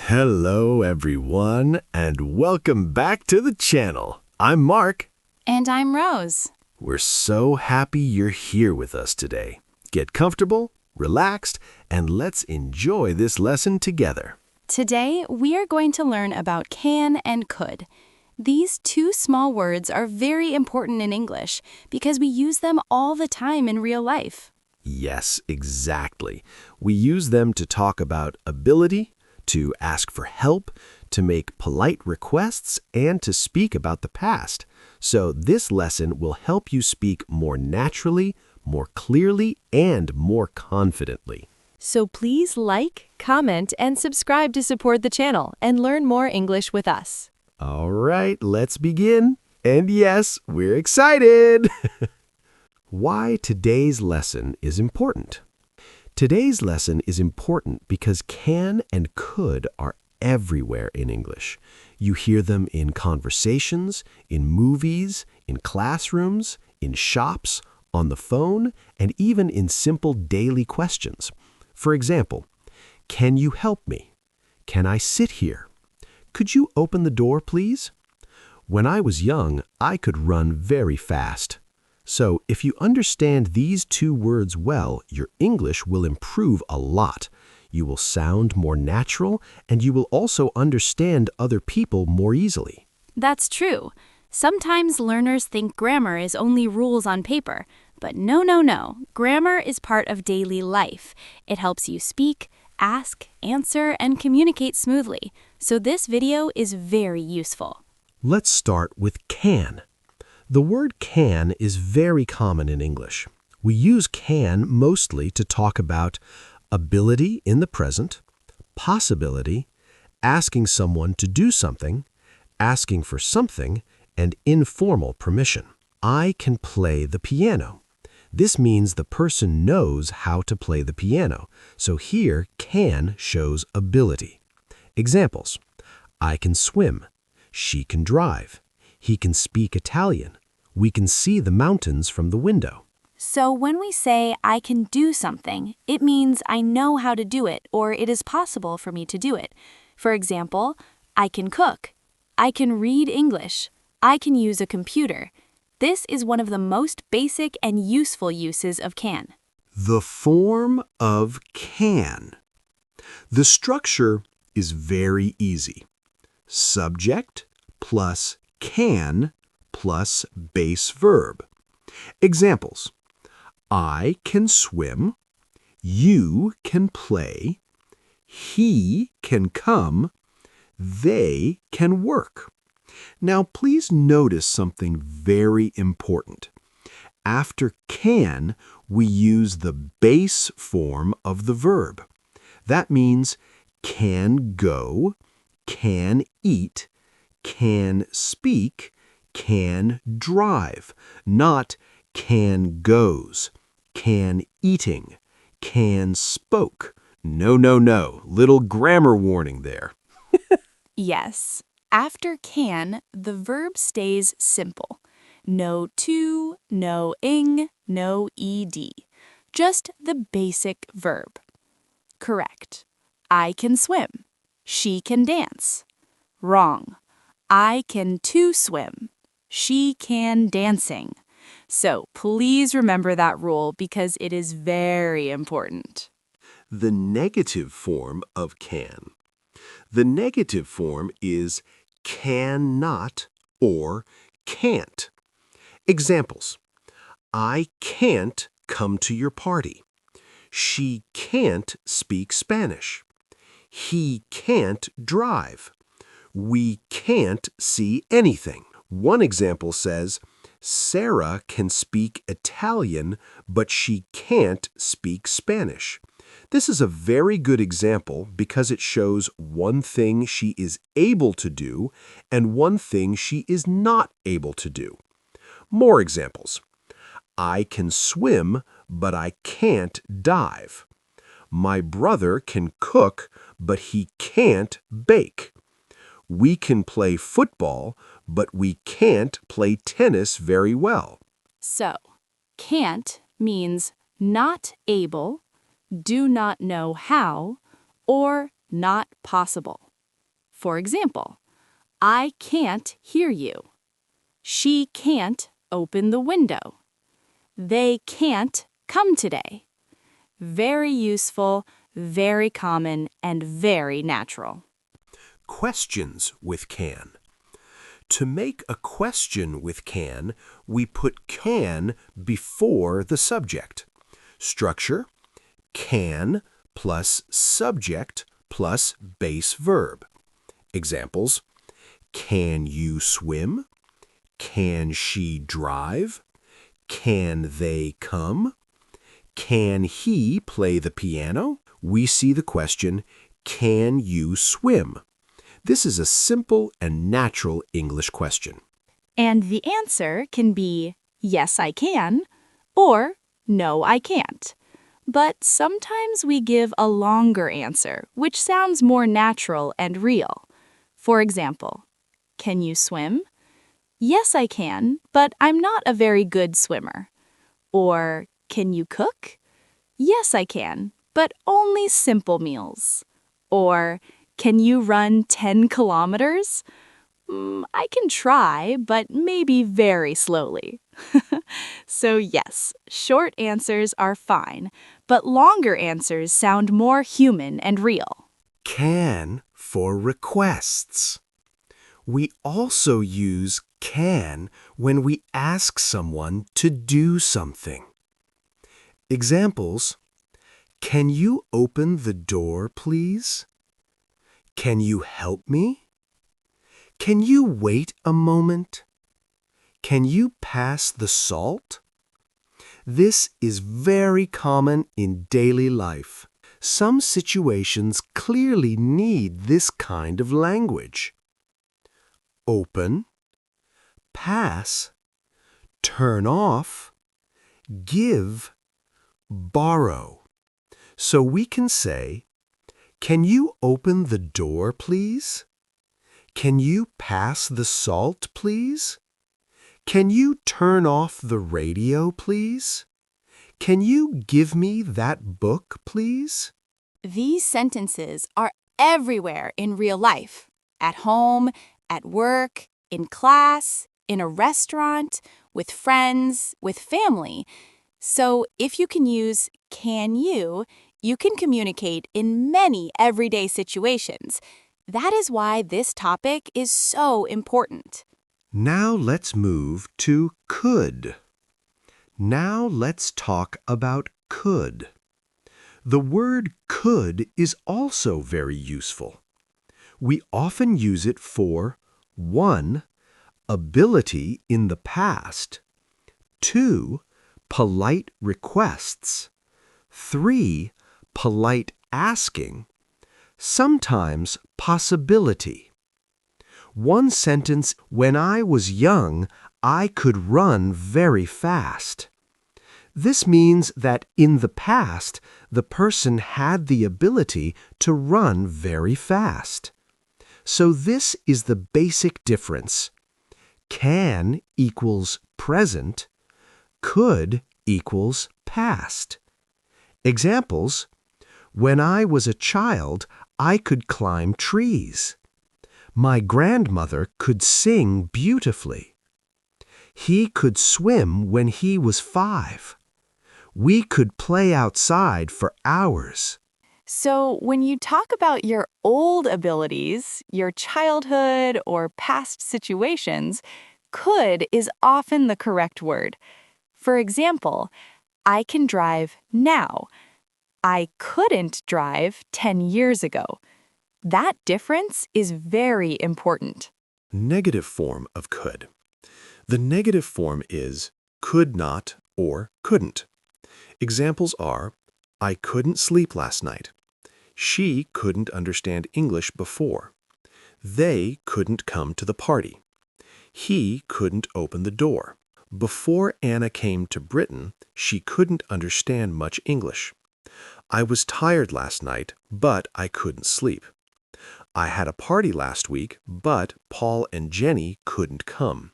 Hello, everyone, and welcome back to the channel. I'm Mark. And I'm Rose. We're so happy you're here with us today. Get comfortable, relaxed, and let's enjoy this lesson together. Today, we are going to learn about can and could. These two small words are very important in English because we use them all the time in real life. Yes, exactly. We use them to talk about ability, to ask for help, to make polite requests, and to speak about the past. So this lesson will help you speak more naturally, more clearly, and more confidently. So please like, comment, and subscribe to support the channel and learn more English with us. All right, let's begin. And yes, we're excited! Why today's lesson is important. Today's lesson is important because can and could are everywhere in English. You hear them in conversations, in movies, in classrooms, in shops, on the phone, and even in simple daily questions. For example, can you help me? Can I sit here? Could you open the door, please? When I was young, I could run very fast. So if you understand these two words well, your English will improve a lot. You will sound more natural, and you will also understand other people more easily. That's true. Sometimes learners think grammar is only rules on paper. But no. Grammar is part of daily life. It helps you speak, ask, answer, and communicate smoothly. So this video is very useful. Let's start with can. The word can is very common in English. We use can mostly to talk about ability in the present, possibility, asking someone to do something, asking for something, and informal permission. I can play the piano. This means the person knows how to play the piano. So here, can shows ability. Examples: I can swim. She can drive. He can speak Italian. We can see the mountains from the window. So when we say I can do something, it means I know how to do it or it is possible for me to do it. For example, I can cook. I can read English. I can use a computer. This is one of the most basic and useful uses of can. The form of can. The structure is very easy. Subject plus can plus base verb. Examples: I can swim. You can play. He can come. They can work. Now, please notice something very important. After can, we use the base form of the verb. That means can go, can eat, can speak, can drive, not can goes, can eating, can spoke. No. Little grammar warning there. Yes. After can, the verb stays simple. No to, no ing, no ed. Just the basic verb. Correct. I can swim. She can dance. Wrong. I can too swim. She can dancing. So please remember that rule because it is very important. The negative form of can. The negative form is cannot or can't. Examples: I can't come to your party. She can't speak Spanish. He can't drive. We can't see anything. One example says, Sarah can speak Italian, but she can't speak Spanish. This is a very good example because it shows one thing she is able to do and one thing she is not able to do. More examples. I can swim, but I can't dive. My brother can cook, but he can't bake. We can play football, but we can't play tennis very well. So, can't means not able, do not know how, or not possible. For example, I can't hear you. She can't open the window. They can't come today. Very useful, very common, and very natural. Questions with can. To make a question with can, we put can before the subject. Structure: can plus subject plus base verb. Examples: can you swim? Can she drive? Can they come? Can he play the piano? We see the question, can you swim? This is a simple and natural English question. And the answer can be, yes, I can, or no, I can't. But sometimes we give a longer answer, which sounds more natural and real. For example, can you swim? Yes, I can, but I'm not a very good swimmer. Or, can you cook? Yes, I can, but only simple meals. Or, can you run 10 kilometers? I can try, but maybe very slowly. So yes, short answers are fine, but longer answers sound more human and real. Can for requests. We also use can when we ask someone to do something. Examples: can you open the door, please? Can you help me? Can you wait a moment? Can you pass the salt? This is very common in daily life. Some situations clearly need this kind of language. Open, pass, turn off, give, borrow. So we can say, can you open the door, please? Can you pass the salt, please? Can you turn off the radio, please? Can you give me that book, please? These sentences are everywhere in real life. At home, at work, in class, in a restaurant, with friends, with family. So if you can use can you can communicate in many everyday situations. That is why this topic is so important. Now let's move to could. Now let's talk about could. The word could is also very useful. We often use it for 1. Ability in the past, 2. Polite requests, 3. Polite asking, sometimes possibility. One sentence: when I was young, I could run very fast. This means that in the past, the person had the ability to run very fast. So this is the basic difference. Can equals present, could equals past. Examples: when I was a child, I could climb trees. My grandmother could sing beautifully. He could swim when he was 5. We could play outside for hours. So, when you talk about your old abilities, your childhood or past situations, could is often the correct word. For example, I can drive now. I couldn't drive 10 years ago. That difference is very important. Negative form of could. The negative form is could not or couldn't. Examples are, I couldn't sleep last night. She couldn't understand English before. They couldn't come to the party. He couldn't open the door. Before Anna came to Britain, she couldn't understand much English. I was tired last night, but I couldn't sleep. I had a party last week, but Paul and Jenny couldn't come.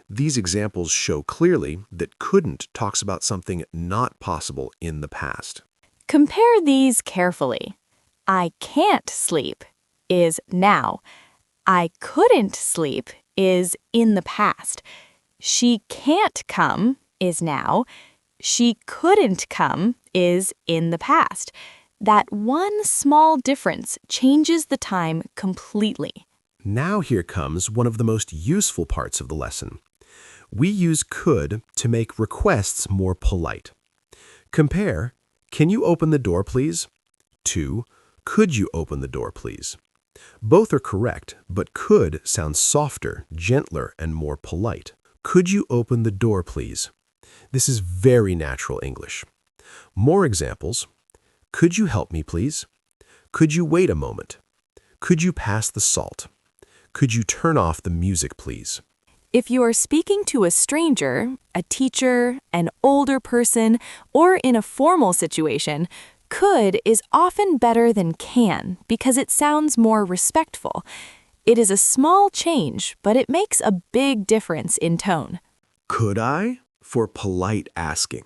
These examples show clearly that couldn't talks about something not possible in the past. Compare these carefully. I can't sleep. is now. I couldn't sleep is in the past. She can't come is now. She couldn't come is in the past. That one small difference changes the time completely. Now here comes one of the most useful parts of the lesson. We use could to make requests more polite. Compare, can you open the door, please? To, could you open the door, please? Both are correct, but could sounds softer, gentler, and more polite. Could you open the door, please? This is very natural English. More examples. Could you help me, please? Could you wait a moment? Could you pass the salt? Could you turn off the music, please? If you are speaking to a stranger, a teacher, an older person, or in a formal situation, could is often better than can because it sounds more respectful. It is a small change, but it makes a big difference in tone. Could I for polite asking.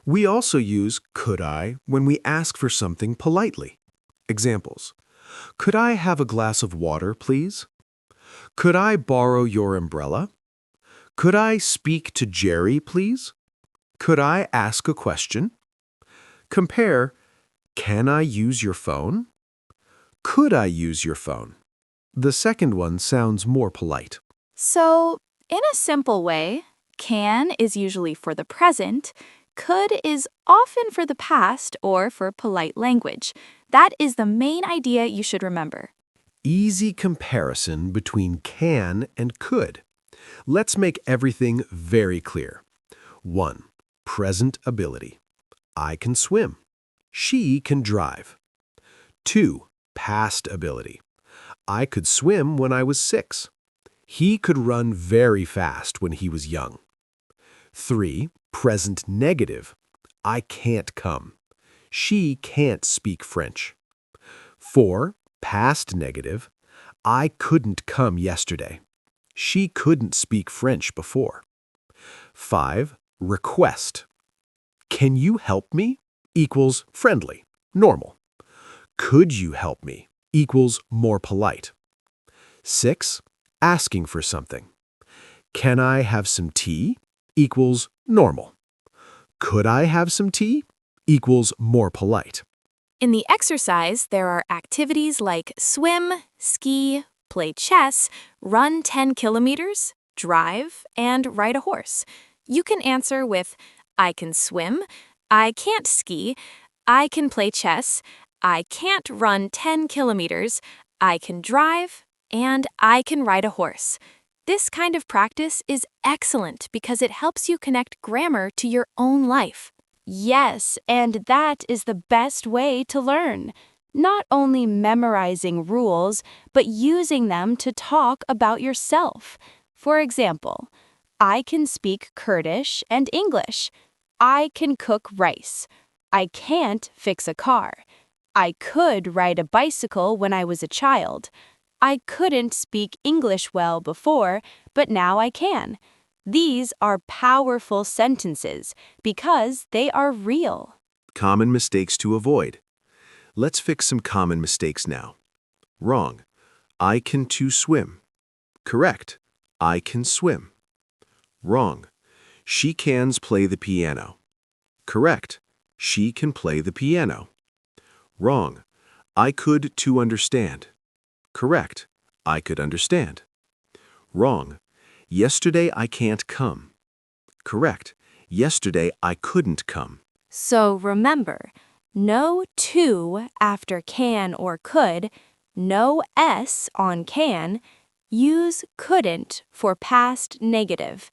We also use could I when we ask for something politely. Examples. Could I have a glass of water, please? Could I borrow your umbrella? Could I speak to Jerry, please? Could I ask a question? Compare, can I use your phone? Could I use your phone? The second one sounds more polite. So, in a simple way, can is usually for the present, could is often for the past or for polite language. That is the main idea you should remember. Easy comparison between can and could. Let's make everything very clear. 1. Present ability. I can swim. She can drive. 2. Past ability. I could swim when I was 6. He could run very fast when he was young. 3. Present negative. I can't come. She can't speak French. 4. Past negative. I couldn't come yesterday. She couldn't speak French before. 5. Request. Can you help me? Equals friendly, normal. Could you help me? Equals more polite. 6. Asking for something. Can I have some tea? Equals normal. Could I have some tea? Equals more polite. In the exercise, there are activities like swim, ski, play chess, run 10 kilometers, drive, and ride a horse. You can answer with I can swim, I can't ski, I can play chess, I can't run 10 kilometers, I can drive, and I can ride a horse. This kind of practice is excellent because it helps you connect grammar to your own life. Yes, and that is the best way to learn. Not only memorizing rules, but using them to talk about yourself. For example, I can speak Kurdish and English. I can cook rice. I can't fix a car. I could ride a bicycle when I was a child. I couldn't speak English well before, but now I can. These are powerful sentences because they are real. Common mistakes to avoid. Let's fix some common mistakes now. Wrong. I can too swim. Correct. I can swim. Wrong. She cans play the piano. Correct. She can play the piano. Wrong. I could to understand. Correct. I could understand. Wrong. Yesterday I can't come. Correct. Yesterday I couldn't come. So remember, no to after can or could, no s on can, use couldn't for past negative.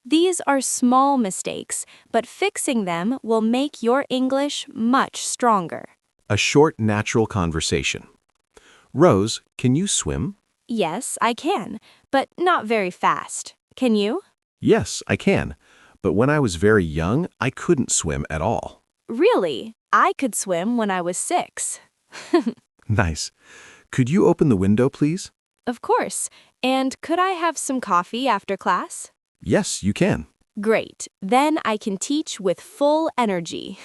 These are small mistakes, but fixing them will make your English much stronger. A short natural conversation. Rose, can you swim? Yes, I can, but not very fast. Can you? Yes, I can. But when I was very young, I couldn't swim at all. Really? I could swim when I was 6. Nice. Could you open the window, please? Of course. And could I have some coffee after class? Yes, you can. Great. Then I can teach with full energy.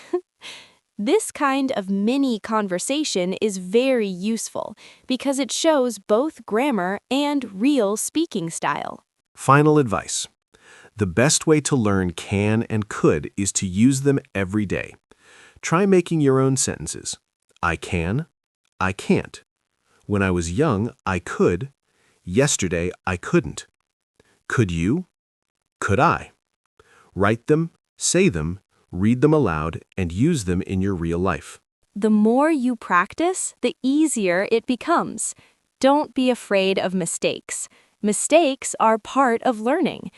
This kind of mini conversation is very useful because it shows both grammar and real speaking style. Final advice. The best way to learn can and could is to use them every day. Try making your own sentences. I can, I can't. When I was young, I could. Yesterday, I couldn't. Could you? Could I? Write them, say them, read them aloud, and use them in your real life. The more you practice, the easier it becomes. Don't be afraid of mistakes. Mistakes are part of learning.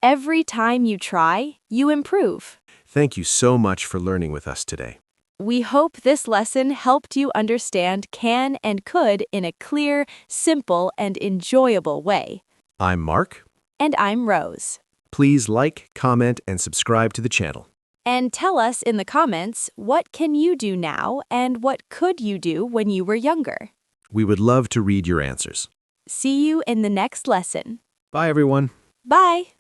Every time you try, you improve. Thank you so much for learning with us today. We hope this lesson helped you understand can and could in a clear, simple, and enjoyable way. I'm Mark. And I'm Rose. Please like, comment, and subscribe to the channel. And tell us in the comments, what can you do now and what could you do when you were younger? We would love to read your answers. See you in the next lesson. Bye, everyone. Bye!